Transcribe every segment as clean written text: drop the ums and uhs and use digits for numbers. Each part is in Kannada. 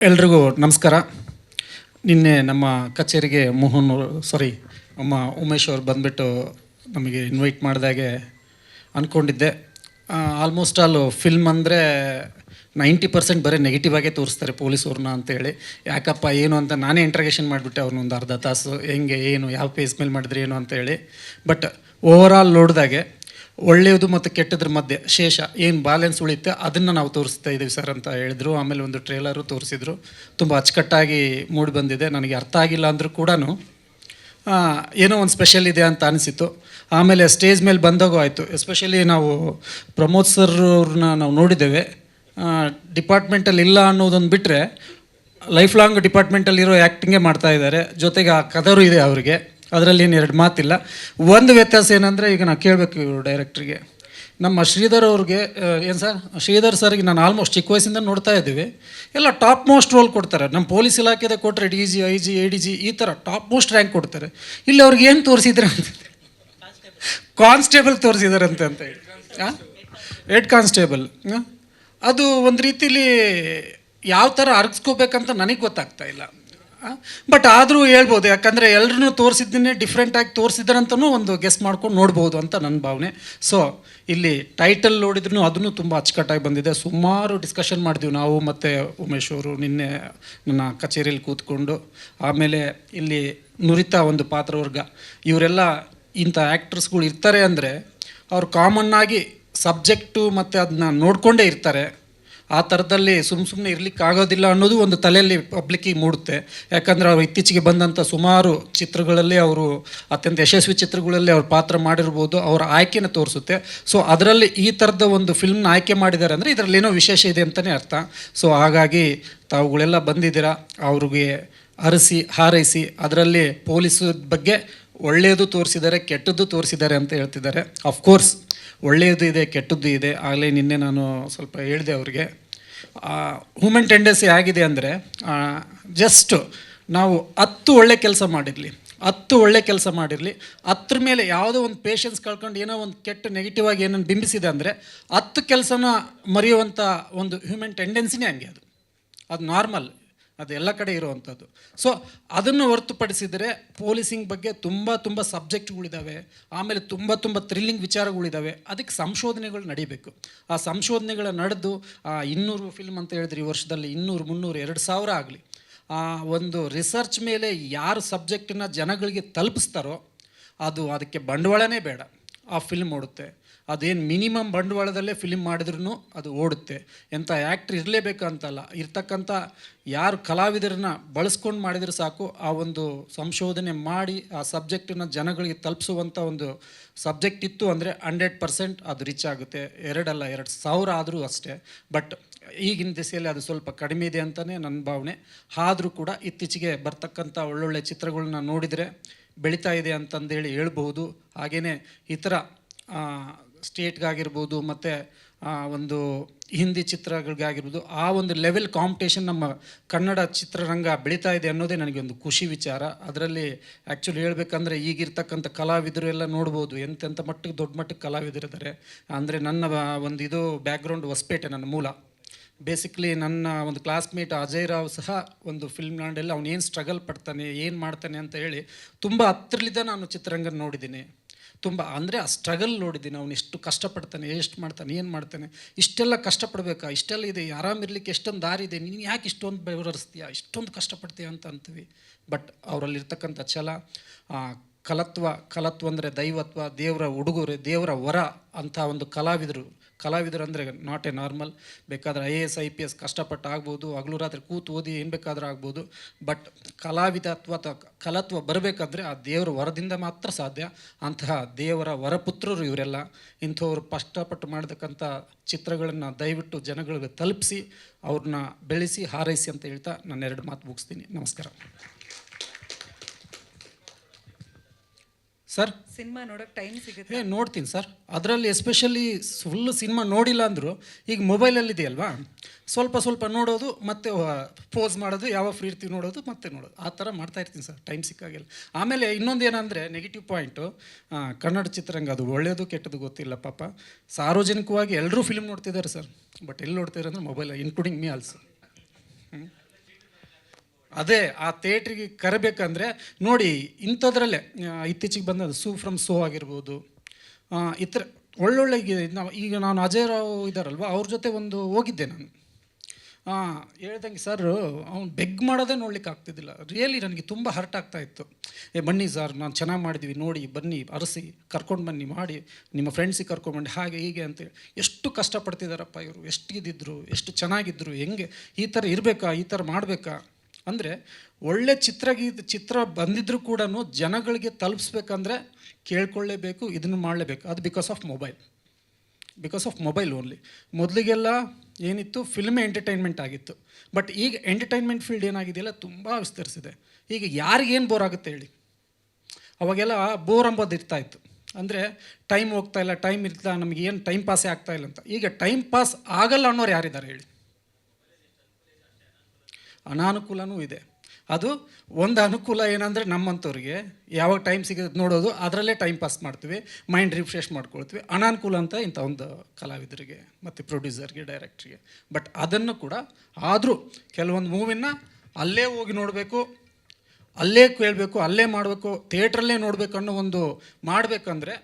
ಎಲ್ರಿಗೂ ನಮಸ್ಕಾರ. ನಿನ್ನೆ ನಮ್ಮ ಕಚೇರಿಗೆ ಉಮೇಶ್ ಅವ್ರು ಬಂದುಬಿಟ್ಟು ನಮಗೆ ಇನ್ವೈಟ್ ಮಾಡಿದಾಗೆ ಅಂದ್ಕೊಂಡಿದ್ದೆ. ಆಲ್ಮೋಸ್ಟ್ ಆಲ್ ಫಿಲ್ಮ್ ಅಂದರೆ 90% ಬರೀ ನೆಗೆಟಿವ್ ಆಗೇ ತೋರಿಸ್ತಾರೆ ಪೊಲೀಸವ್ರನ್ನ ಅಂತೇಳಿ. ಯಾಕಪ್ಪ ಏನು ಅಂತ ನಾನೇ ಇಂಟ್ರಗೇಷನ್ ಮಾಡಿಬಿಟ್ಟೆ ಅವ್ರನ್ನೊಂದು ಅರ್ಧ ತಾಸು, ಹೆಂಗೆ ಏನು ಯಾವ ಪೇಸ್ ಮೇಲೆ ಮಾಡಿದ್ರೆ ಏನು ಅಂತೇಳಿ. ಬಟ್ ಓವರಾಲ್ ನೋಡಿದಾಗೆ ಒಳ್ಳೆಯದು ಮತ್ತು ಕೆಟ್ಟದ್ರ ಮಧ್ಯೆ ಶೇಷ ಏನು ಬ್ಯಾಲೆನ್ಸ್ ಉಳಿಯುತ್ತೆ ಅದನ್ನು ನಾವು ತೋರಿಸ್ತಾ ಇದ್ದೀವಿ ಸರ್ ಅಂತ ಹೇಳಿದರು. ಆಮೇಲೆ ಒಂದು ಟ್ರೇಲರು ತೋರಿಸಿದ್ರು, ತುಂಬ ಅಚ್ಚುಕಟ್ಟಾಗಿ ಮೂಡಿ ಬಂದಿದೆ. ನನಗೆ ಅರ್ಥ ಆಗಿಲ್ಲ ಅಂದರೂ ಕೂಡ ಏನೋ ಒಂದು ಸ್ಪೆಷಲ್ ಇದೆ ಅಂತ ಅನಿಸಿತು. ಆಮೇಲೆ ಸ್ಟೇಜ್ ಮೇಲೆ ಬಂದಾಗೂ ಆಯಿತು. ಎಸ್ಪೆಷಲಿ ನಾವು ಪ್ರಮೋದ್ ಸರ್ ಅವ್ರನ್ನ ನಾವು ನೋಡಿದ್ದೇವೆ. ಡಿಪಾರ್ಟ್ಮೆಂಟಲ್ಲಿ ಇಲ್ಲ ಅನ್ನೋದೊಂದು ಬಿಟ್ಟರೆ ಲೈಫ್ ಲಾಂಗ್ ಡಿಪಾರ್ಟ್ಮೆಂಟಲ್ಲಿರೋ ಆ್ಯಕ್ಟಿಂಗೇ ಮಾಡ್ತಾಯಿದ್ದಾರೆ. ಜೊತೆಗೆ ಆ ಕದರು ಇದೆ ಅವರಿಗೆ, ಅದರಲ್ಲಿ ಏನು ಎರಡು ಮಾತಿಲ್ಲ. ಒಂದು ವ್ಯತ್ಯಾಸ ಏನಂದರೆ, ಈಗ ನಾವು ಕೇಳಬೇಕು ಡೈರೆಕ್ಟ್ರಿಗೆ, ನಮ್ಮ ಶ್ರೀಧರ್ ಅವ್ರಿಗೆ ಏನು ಸರ್, ಶ್ರೀಧರ್ ಸರ್ಗೆ ನಾನು ಆಲ್ಮೋಸ್ಟ್ ಚಿಕ್ಕ ವಯಸ್ಸಿಂದ ನೋಡ್ತಾ ಇದ್ದೀವಿ, ಎಲ್ಲ ಟಾಪ್ ಮೋಸ್ಟ್ ರೋಲ್ ಕೊಡ್ತಾರೆ. ನಮ್ಮ ಪೊಲೀಸ್ ಇಲಾಖೆದೇ ಕೊಟ್ಟರೆ DG, IG, ADG ಈ ಥರ ಟಾಪ್ ಮೋಸ್ಟ್ ರ್ಯಾಂಕ್ ಕೊಡ್ತಾರೆ. ಇಲ್ಲಿ ಅವ್ರಿಗೆ ಏನು ತೋರಿಸಿದ್ರೆ ಅಂತ, ಕಾನ್ಸ್ಟೇಬಲ್ ತೋರಿಸಿದಾರಂತೆ ಅಂತ ಹೇಳಿ, ಹೆಡ್ ಕಾನ್ಸ್ಟೇಬಲ್. ಅದು ಒಂದು ರೀತಿಲಿ ಯಾವ ಥರ ಅರ್ಗಿಸ್ಕೋಬೇಕಂತ ನನಗೆ ಗೊತ್ತಾಗ್ತಾ ಇಲ್ಲ. ಬಟ್ ಆದರೂ ಹೇಳ್ಬೋದು, ಯಾಕಂದರೆ ಎಲ್ಲರೂ ತೋರಿಸಿದ್ದನ್ನೇ ಡಿಫ್ರೆಂಟಾಗಿ ತೋರಿಸಿದ್ರಂತನೂ ಒಂದು ಗೆಸ್ ಮಾಡ್ಕೊಂಡು ನೋಡ್ಬೋದು ಅಂತ ನನ್ನ ಭಾವನೆ. ಸೊ ಇಲ್ಲಿ ಟೈಟಲ್ ನೋಡಿದ್ರೂ ಅದನ್ನು ತುಂಬ ಅಚ್ಚುಕಟ್ಟಾಗಿ ಬಂದಿದೆ. ಸುಮಾರು ಡಿಸ್ಕಷನ್ ಮಾಡಿದ್ವಿ ನಾವು ಮತ್ತು ಉಮೇಶ್ ಅವರು ನಿನ್ನೆ ನನ್ನ ಕಚೇರಿಯಲ್ಲಿ ಕೂತ್ಕೊಂಡು. ಆಮೇಲೆ ಇಲ್ಲಿ ನುರಿತ ಒಂದು ಪಾತ್ರವರ್ಗ, ಇವರೆಲ್ಲ ಇಂಥ ಆ್ಯಕ್ಟರ್ಸ್ಗಳು ಇರ್ತಾರೆ ಅಂದರೆ ಅವ್ರು ಕಾಮನ್ನಾಗಿ ಸಬ್ಜೆಕ್ಟು ಮತ್ತು ಅದನ್ನ ನೋಡಿಕೊಂಡೇ ಇರ್ತಾರೆ. ಆ ಥರದಲ್ಲಿ ಸುಮ್ಮನೆ ಇರಲಿಕ್ಕಾಗೋದಿಲ್ಲ ಅನ್ನೋದು ಒಂದು ತಲೆಯಲ್ಲಿ ಪಬ್ಲಿಕ್ಕಿಗೆ ಮೂಡುತ್ತೆ. ಯಾಕಂದರೆ ಅವರು ಇತ್ತೀಚೆಗೆ ಬಂದಂಥ ಸುಮಾರು ಚಿತ್ರಗಳಲ್ಲಿ ಅವರು ಅತ್ಯಂತ ಯಶಸ್ವಿ ಚಿತ್ರಗಳಲ್ಲಿ ಅವ್ರ ಪಾತ್ರ ಮಾಡಿರ್ಬೋದು, ಅವರ ಆಯ್ಕೆನ ತೋರಿಸುತ್ತೆ. ಸೊ ಅದರಲ್ಲಿ ಈ ಥರದ ಒಂದು ಫಿಲ್ಮ್ನ ಆಯ್ಕೆ ಮಾಡಿದ್ದಾರೆ ಅಂದರೆ ಇದರಲ್ಲಿ ಏನೋ ವಿಶೇಷ ಇದೆ ಅಂತಲೇ ಅರ್ಥ. ಸೊ ಹಾಗಾಗಿ ತಾವುಗಳೆಲ್ಲ ಬಂದಿದ್ದೀರಾ, ಅವ್ರಿಗೆ ಹರಿಸಿ ಹಾರೈಸಿ ಅದರಲ್ಲಿ ಪೊಲೀಸ್ ಬಗ್ಗೆ ಒಳ್ಳೆಯದು ತೋರಿಸಿದ್ದಾರೆ, ಕೆಟ್ಟದ್ದು ತೋರಿಸಿದ್ದಾರೆ ಅಂತ ಹೇಳ್ತಿದ್ದಾರೆ. ಅಫ್ಕೋರ್ಸ್ ಒಳ್ಳೆಯದು ಇದೆ, ಕೆಟ್ಟದ್ದು ಇದೆ. ಆಗಲೇ ನಿನ್ನೆ ನಾನು ಸ್ವಲ್ಪ ಹೇಳಿದೆ ಅವ್ರಿಗೆ. ಹ್ಯೂಮನ್ ಟೆಂಡೆನ್ಸಿ ಆಗಿದೆ ಅಂದರೆ, ಜಸ್ಟ್ ನಾವು 10 ಒಳ್ಳೆ ಕೆಲಸ ಮಾಡಿರಲಿ, 10 ಮೇಲೆ ಯಾವುದೋ ಒಂದು ಪೇಷನ್ಸ್ ಕಳ್ಕೊಂಡು ಏನೋ ಒಂದು ಕೆಟ್ಟ ನೆಗೆಟಿವ್ ಆಗಿ ಏನನ್ನು ಬಿಂಬಿಸಿದೆ ಅಂದರೆ 10 ಕೆಲಸನ ಮರೆಯುವಂಥ ಒಂದು ಹ್ಯೂಮನ್ ಟೆಂಡೆನ್ಸಿನೇ ಹಂಗೆ. ಅದು ನಾರ್ಮಲ್, ಅದು ಎಲ್ಲ ಕಡೆ ಇರುವಂಥದ್ದು. ಸೊ ಅದನ್ನು ಹೊರತುಪಡಿಸಿದರೆ ಪೊಲೀಸಿಂಗ್ ಬಗ್ಗೆ ತುಂಬ ಸಬ್ಜೆಕ್ಟ್ಗಳಿದ್ದಾವೆ. ಆಮೇಲೆ ತುಂಬ ಥ್ರಿಲ್ಲಿಂಗ್ ವಿಚಾರಗಳಿದ್ದಾವೆ. ಅದಕ್ಕೆ ಸಂಶೋಧನೆಗಳು ನಡೀಬೇಕು. ಆ ಸಂಶೋಧನೆಗಳು ನಡೆದು 200 ಫಿಲ್ಮ್ ಅಂತ ಹೇಳಿದ್ರೆ ಈ ವರ್ಷದಲ್ಲಿ 200, 300, 2000 ಆಗಲಿ, ಆ ಒಂದು ರಿಸರ್ಚ್ ಮೇಲೆ ಯಾರು ಸಬ್ಜೆಕ್ಟನ್ನು ಜನಗಳಿಗೆ ತಲುಪಿಸ್ತಾರೋ ಅದಕ್ಕೆ ಬಂಡವಾಳನೇ ಬೇಡ, ಆ ಫಿಲ್ಮ್ ಓಡುತ್ತೆ. ಅದೇನು ಮಿನಿಮಮ್ ಬಂಡವಾಳದಲ್ಲೇ ಫಿಲ್ಮ್ ಮಾಡಿದ್ರೂ ಅದು ಓಡುತ್ತೆ. ಎಂಥ ಆ್ಯಕ್ಟ್ರ್ ಇರಲೇಬೇಕು ಅಂತಲ್ಲ, ಇರ್ತಕ್ಕಂಥ ಯಾರು ಕಲಾವಿದರನ್ನ ಬಳಸ್ಕೊಂಡು ಮಾಡಿದರೆ ಸಾಕು. ಆ ಒಂದು ಸಂಶೋಧನೆ ಮಾಡಿ ಆ ಸಬ್ಜೆಕ್ಟನ್ನು ಜನಗಳಿಗೆ ತಲುಪಿಸುವಂಥ ಒಂದು ಸಬ್ಜೆಕ್ಟ್ ಇತ್ತು ಅಂದರೆ 100% ಅದು ರೀಚ್ ಆಗುತ್ತೆ. 2 ಅಲ್ಲ 2000 ಆದರೂ ಅಷ್ಟೇ. ಬಟ್ ಈಗಿನ ದಿಸೆಯಲ್ಲಿ ಅದು ಸ್ವಲ್ಪ ಕಡಿಮೆ ಇದೆ ಅಂತಲೇ ನನ್ನ ಭಾವನೆ. ಆದರೂ ಕೂಡ ಇತ್ತೀಚೆಗೆ ಬರ್ತಕ್ಕಂಥ ಒಳ್ಳೊಳ್ಳೆ ಚಿತ್ರಗಳನ್ನ ನೋಡಿದರೆ ಬೆಳೀತಾ ಇದೆ ಅಂತಂದೇಳಿ ಹೇಳ್ಬೋದು. ಹಾಗೆಯೇ ಇತರ ಸ್ಟೇಟ್ಗಾಗಿರ್ಬೋದು ಮತ್ತು ಒಂದು ಹಿಂದಿ ಚಿತ್ರಗಳಿಗಾಗಿರ್ಬೋದು, ಆ ಒಂದು ಲೆವೆಲ್ ಕಾಂಪಿಟೇಷನ್ ನಮ್ಮ ಕನ್ನಡ ಚಿತ್ರರಂಗ ಬೆಳೀತಾ ಇದೆ ಅನ್ನೋದೇ ನನಗೆ ಒಂದು ಖುಷಿ ವಿಚಾರ. ಅದರಲ್ಲಿ ಆ್ಯಕ್ಚುಲಿ ಹೇಳ್ಬೇಕಂದ್ರೆ ಈಗಿರ್ತಕ್ಕಂಥ ಕಲಾವಿದರು ಎಲ್ಲ ನೋಡ್ಬೋದು ಎಂತೆಂಥ ಮಟ್ಟಿಗೆ ದೊಡ್ಡ ಮಟ್ಟಕ್ಕೆ ಕಲಾವಿದರಿದ್ದಾರೆ. ಅಂದರೆ ನನ್ನ ಒಂದು ಇದು ಬ್ಯಾಕ್ಗ್ರೌಂಡ್ ಹೊಸಪೇಟೆ, ನನ್ನ ಮೂಲ. ಬೇಸಿಕ್ಲಿ ನನ್ನ ಒಂದು ಕ್ಲಾಸ್ಮೇಟ್ ಅಜಯ್ ರಾವ್ ಸಹ ಒಂದು ಫಿಲ್ಮ್ ಲ್ಯಾಂಡಲ್ಲಿ ಅವನು ಏನು ಸ್ಟ್ರಗಲ್ ಪಡ್ತಾನೆ, ಏನು ಮಾಡ್ತಾನೆ ಅಂತ ಹೇಳಿ ತುಂಬ ಹತ್ರಲಿದ್ದ ನಾನು ಚಿತ್ರರಂಗ ನೋಡಿದ್ದೀನಿ. ತುಂಬ ಅಂದರೆ ಆ ಸ್ಟ್ರಗಲ್ ನೋಡಿದ್ದೀನಿ. ಅವನು ಎಷ್ಟು ಕಷ್ಟಪಡ್ತಾನೆ, ಎಷ್ಟು ಮಾಡ್ತಾನೆ, ಏನು ಮಾಡ್ತಾನೆ. ಇಷ್ಟೆಲ್ಲ ಕಷ್ಟಪಡಬೇಕಾ, ಇಷ್ಟೆಲ್ಲ ಇದೆ, ಆರಾಮಿರಲಿಕ್ಕೆ ಎಷ್ಟೊಂದು ದಾರಿ ಇದೆ, ನೀನು ಯಾಕೆ ಇಷ್ಟೊಂದು ಬೆವರಿಸ್ತೀಯ, ಇಷ್ಟೊಂದು ಕಷ್ಟಪಡ್ತೀಯ ಅಂತ ಅಂತೀವಿ. ಬಟ್ ಅವರಲ್ಲಿರ್ತಕ್ಕಂಥ ಛಲ, ಕಲತ್ವ ಅಂದರೆ ದೈವತ್ವ, ದೇವರ ಉಡುಗೊರೆ, ದೇವರ ವರ ಅಂತ ಒಂದು ಕಲಾವಿದರು ಅಂದರೆ ನಾಟ್ ಎ ನಾರ್ಮಲ್. ಬೇಕಾದರೆ IAS IPS ಕಷ್ಟಪಟ್ಟು ಆಗ್ಬೋದು, ಹಗಲು ರಾತ್ರಿ ಕೂತು ಓದಿ ಏನು ಬೇಕಾದರೂ ಆಗ್ಬೋದು. ಬಟ್ ಕಲತ್ವ ಬರಬೇಕಾದ್ರೆ ಆ ದೇವರ ವರದಿಂದ ಮಾತ್ರ ಸಾಧ್ಯ. ಅಂತಹ ದೇವರ ವರಪುತ್ರರು ಇವರೆಲ್ಲ. ಇಂಥವ್ರು ಕಷ್ಟಪಟ್ಟು ಮಾಡತಕ್ಕಂಥ ಚಿತ್ರಗಳನ್ನು ದಯವಿಟ್ಟು ಜನಗಳಿಗೆ ತಲುಪಿಸಿ ಅವ್ರನ್ನ ಬೆಳೆಸಿ ಹಾರೈಸಿ ಅಂತ ಹೇಳ್ತಾ ನಾನು 2 ಮಾತು ಮುಗಿಸ್ತೀನಿ. ನಮಸ್ಕಾರ ಸರ್. ಸಿನಿಮಾ ನೋಡೋಕ್ಕೆ ಟೈಮ್ ಸಿಗುತ್ತೆ? ನೋಡ್ತೀನಿ ಸರ್. ಅದರಲ್ಲಿ ಎಸ್ಪೆಷಲಿ ಫುಲ್ಲು ಸಿನಿಮಾ ನೋಡಿಲ್ಲ ಅಂದರೂ ಈಗ ಮೊಬೈಲಲ್ಲಿದೆಯಲ್ವಾ, ಸ್ವಲ್ಪ ನೋಡೋದು, ಮತ್ತೆ ಪೋಸ್ ಮಾಡೋದು, ಯಾವಾಗ ಫ್ರೀ ಇರ್ತೀವಿ ನೋಡೋದು, ಮತ್ತೆ ನೋಡೋದು, ಆ ಥರ ಮಾಡ್ತಾಯಿರ್ತೀನಿ ಸರ್ ಟೈಮ್ ಸಿಕ್ಕಾಗೆಲ್ಲ. ಆಮೇಲೆ ಇನ್ನೊಂದು ಏನಂದರೆ ನೆಗೆಟಿವ್ ಪಾಯಿಂಟು, ಕನ್ನಡ ಚಿತ್ರರಂಗ ಅದು ಒಳ್ಳೆಯದು ಕೆಟ್ಟದ್ದು ಗೊತ್ತಿಲ್ಲ ಪಾಪ. ಸಾರ್ವಜನಿಕವಾಗಿ ಎಲ್ಲರೂ ಫಿಲ್ಮ್ ನೋಡ್ತಿದ್ದಾರೆ ಸರ್. ಬಟ್ ಎಲ್ಲಿ ನೋಡ್ತಿದ್ದಾರೆ ಅಂದರೆ ಮೊಬೈಲ್, ಇನ್ಕ್ಲೂಡಿಂಗ್ ಮೀ ಆಲ್ಸೋ. ಅದೇ ಆ ಥಿಯೇಟ್ರಿಗೆ ಕರಬೇಕಂದ್ರೆ ನೋಡಿ ಇಂಥದ್ರಲ್ಲೇ ಇತ್ತೀಚೆಗೆ ಬಂದದ್ದು ಫ್ರಮ್ ಸೋ ಆಗಿರ್ಬೋದು, ಈ ಥರ ಒಳ್ಳೊಳ್ಳೆ ಈಗ ನಾನು ಅಜಯ್ ರಾವ್ ಇದ್ದಾರಲ್ವ ಅವ್ರ ಜೊತೆ ಒಂದು ಹೋಗಿದ್ದೆ ನಾನು. ಹೇಳ್ದಂಗೆ ಸರ್ ಅವ್ನು ಬೆಗ್ ಮಾಡೋದೇ ನೋಡ್ಲಿಕ್ಕೆ ಆಗ್ತಿದ್ದಿಲ್ಲ. ರಿಯಲಿ ನನಗೆ ತುಂಬ ಹರ್ಟ್ ಆಗ್ತಾ ಇತ್ತು. ಬನ್ನಿ ಸರ್ ನಾನು ಚೆನ್ನಾಗಿ ಮಾಡಿದ್ವಿ ನೋಡಿ, ಬನ್ನಿ ಅರಸಿ ಕರ್ಕೊಂಡು ಬನ್ನಿ ಮಾಡಿ, ನಿಮ್ಮ ಫ್ರೆಂಡ್ಸಿಗೆ ಕರ್ಕೊಂಡ್ಬಂದು ಹಾಗೆ ಹೀಗೆ ಅಂತೇಳಿ ಎಷ್ಟು ಕಷ್ಟಪಡ್ತಿದ್ದಾರಪ್ಪ ಇವರು, ಎಷ್ಟು ಇದ್ದಿದ್ರು, ಎಷ್ಟು ಚೆನ್ನಾಗಿದ್ದರು, ಹೆಂಗೆ ಈ ಥರ ಇರಬೇಕಾ, ಈ ಥರ ಮಾಡಬೇಕಾ ಅಂದರೆ ಒಳ್ಳೆ ಚಿತ್ರ ಬಂದಿದ್ದರೂ ಕೂಡ ಜನಗಳಿಗೆ ತಲುಪಿಸ್ಬೇಕಂದ್ರೆ ಕೇಳ್ಕೊಳ್ಳೇಬೇಕು, ಇದನ್ನು ಮಾಡಲೇಬೇಕು. ಅದು ಬಿಕಾಸ್ ಆಫ್ ಮೊಬೈಲ್ ಓನ್ಲಿ. ಮೊದಲಿಗೆಲ್ಲ ಏನಿತ್ತು, ಫಿಲ್ಮೇ ಎಂಟರ್ಟೈನ್ಮೆಂಟ್ ಆಗಿತ್ತು. ಬಟ್ ಈಗ ಎಂಟರ್ಟೈನ್ಮೆಂಟ್ ಫೀಲ್ಡ್ ಏನಾಗಿದೆಯಲ್ಲ ತುಂಬ ವಿಸ್ತರಿಸಿದೆ. ಈಗ ಯಾರಿಗೇನು ಬೋರ್ ಆಗುತ್ತೆ ಹೇಳಿ? ಅವಾಗೆಲ್ಲ ಬೋರ್ ಅಂಬೋದು ಇರ್ತಾಯಿತ್ತು, ಅಂದರೆ ಟೈಮ್ ಹೋಗ್ತಾ ಇಲ್ಲ, ಟೈಮ್ ಇರ್ತಾ, ನಮಗೆ ಏನು ಟೈಮ್ ಪಾಸೇ ಆಗ್ತಾ ಇಲ್ಲ ಅಂತ. ಈಗ ಟೈಮ್ ಪಾಸ್ ಆಗಲ್ಲ ಅನ್ನೋರು ಯಾರಿದ್ದಾರೆ ಹೇಳಿ? ಅನಾನುಕೂಲನೂ ಇದೆ. ಅದು ಒಂದು ಅನುಕೂಲ ಏನಂದರೆ ನಮ್ಮಂಥವ್ರಿಗೆ ಯಾವಾಗ ಟೈಮ್ ಸಿಗೋದು ನೋಡೋದು, ಅದರಲ್ಲೇ ಟೈಮ್ ಪಾಸ್ ಮಾಡ್ತೀವಿ, ಮೈಂಡ್ ರಿಫ್ರೆಶ್ ಮಾಡ್ಕೊಳ್ತೀವಿ. ಅನಾನುಕೂಲ ಅಂತ ಇಂಥ ಒಂದು ಕಲಾವಿದರಿಗೆ ಮತ್ತು ಪ್ರೊಡ್ಯೂಸರ್ಗೆ, ಡೈರೆಕ್ಟ್ರಿಗೆ. ಬಟ್ ಅದನ್ನು ಕೂಡ ಆದರೂ ಕೆಲವೊಂದು ಮೂವಿನ ಅಲ್ಲೇ ಹೋಗಿ ನೋಡಬೇಕು, ಅಲ್ಲೇ ಕೇಳಬೇಕು, ಅಲ್ಲೇ ಮಾಡಬೇಕು, ಥಿಯೇಟ್ರಲ್ಲೇ ನೋಡಬೇಕು ಅನ್ನೋ ಒಂದು ಮಾಡಬೇಕಂದ್ರೆ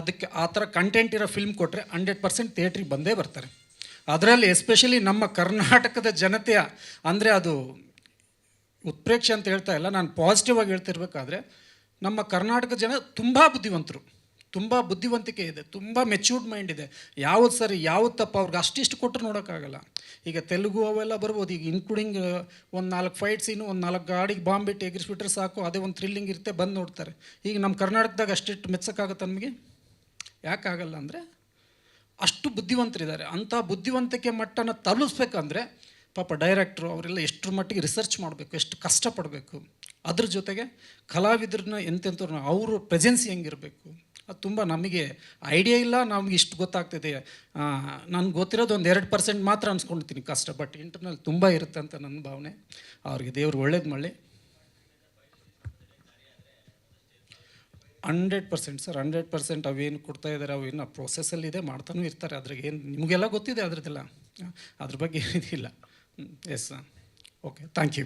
ಅದಕ್ಕೆ ಆ ಥರ ಕಂಟೆಂಟ್ ಇರೋ ಫಿಲ್ಮ್ ಕೊಟ್ಟರೆ 100% ಥಿಯೇಟ್ರಿಗೆ ಬಂದೇ ಬರ್ತಾರೆ. ಅದರಲ್ಲಿ ಎಸ್ಪೆಷಲಿ ನಮ್ಮ ಕರ್ನಾಟಕದ ಜನತೆಯ, ಅಂದರೆ ಅದು ಉತ್ಪ್ರೇಕ್ಷೆ ಅಂತ ಹೇಳ್ತಾ ಇಲ್ಲ, ನಾನು ಪಾಸಿಟಿವ್ ಆಗಿ ಹೇಳ್ತಿರ್ಬೇಕಾದ್ರೆ ನಮ್ಮ ಕರ್ನಾಟಕ ಜನ ತುಂಬ ಬುದ್ಧಿವಂತರು, ತುಂಬ ಬುದ್ಧಿವಂತಿಕೆ ಇದೆ, ತುಂಬ ಮೆಚ್ಯೂರ್ಡ್ ಮೈಂಡ್ ಇದೆ. ಯಾವುದು ಸರಿ ಯಾವುದು ತಪ್ಪು ಅವ್ರಿಗೆ ಅಷ್ಟಿಷ್ಟು ಕೊಟ್ಟರು ನೋಡೋಕ್ಕಾಗಲ್ಲ. ಈಗ ತೆಲುಗು ಅವೆಲ್ಲ ಬರ್ಬೋದು, ಈಗ ಇನ್ಕ್ಲೂಡಿಂಗ್ ಒಂದು 4 ಫೈಟ್ ಸೀನು, ಒಂದು 4 ಗಾಡಿಗೆ ಬಾಂಬ್ ಬಿಟ್ಟು ಎಗರಿಸ್ಬಿಟ್ರೆ ಸಾಕು, ಅದೇ ಒಂದು ಥ್ರಿಲ್ಲಿಂಗ್ ಇರುತ್ತೆ, ಬಂದು ನೋಡ್ತಾರೆ. ಈಗ ನಮ್ಮ ಕರ್ನಾಟಕದಾಗ ಅಷ್ಟಿಟ್ಟು ಮೆಚ್ಚೋಕ್ಕಾಗತ್ತೆ ನಮಗೆ? ಯಾಕಾಗಲ್ಲ ಅಂದರೆ ಅಷ್ಟು ಬುದ್ಧಿವಂತರಿದ್ದಾರೆ. ಅಂಥ ಬುದ್ಧಿವಂತಿಕೆ ಮಟ್ಟನ ತಲುಪಿಸ್ಬೇಕಂದ್ರೆ ಪಾಪ ಡೈರೆಕ್ಟ್ರು ಅವರೆಲ್ಲ ಎಷ್ಟರ ಮಟ್ಟಿಗೆ ರಿಸರ್ಚ್ ಮಾಡಬೇಕು, ಎಷ್ಟು ಕಷ್ಟಪಡಬೇಕು. ಅದ್ರ ಜೊತೆಗೆ ಕಲಾವಿದ್ರನ್ನ ಎಂತೆಂಥವ್ರನ್ನ ಅವ್ರ ಪ್ರೆಸೆನ್ಸ್ ಹೆಂಗಿರಬೇಕು, ಅದು ತುಂಬ ನಮಗೆ ಐಡಿಯಾ ಇಲ್ಲ. ನಮಗೆ ಇಷ್ಟು ಗೊತ್ತಾಗ್ತಿದೆ, ನನಗೆ ಗೊತ್ತಿರೋದು ಒಂದು 2% ಮಾತ್ರ ಅನ್ಸ್ಕೊಳ್ತೀನಿ ಕಷ್ಟ. ಬಟ್ ಇಂಟರ್ನಲ್ ತುಂಬ ಇರುತ್ತೆ ಅಂತ ನನ್ನ ಭಾವನೆ. ಅವ್ರಿಗೆ ದೇವ್ರು ಒಳ್ಳೇದು ಮಾಡಲಿ. 100% ಸರ್, 100% ಅವೇನು ಕೊಡ್ತಾ ಇದ್ದಾರೆ ಅವು ಇನ್ನು ಪ್ರೊಸೆಸ್ಸಲ್ಲಿದೆ, ಮಾಡ್ತಾನೂ ಇರ್ತಾರೆ. ಅದ್ರಾಗೆ ಏನು ನಿಮಗೆಲ್ಲ ಗೊತ್ತಿದೆ ಅದ್ರದ್ದೆಲ್ಲ, ಅದ್ರ ಬಗ್ಗೆ ಏನಿದಿಲ್ಲ. Yes sir, okay, thank you.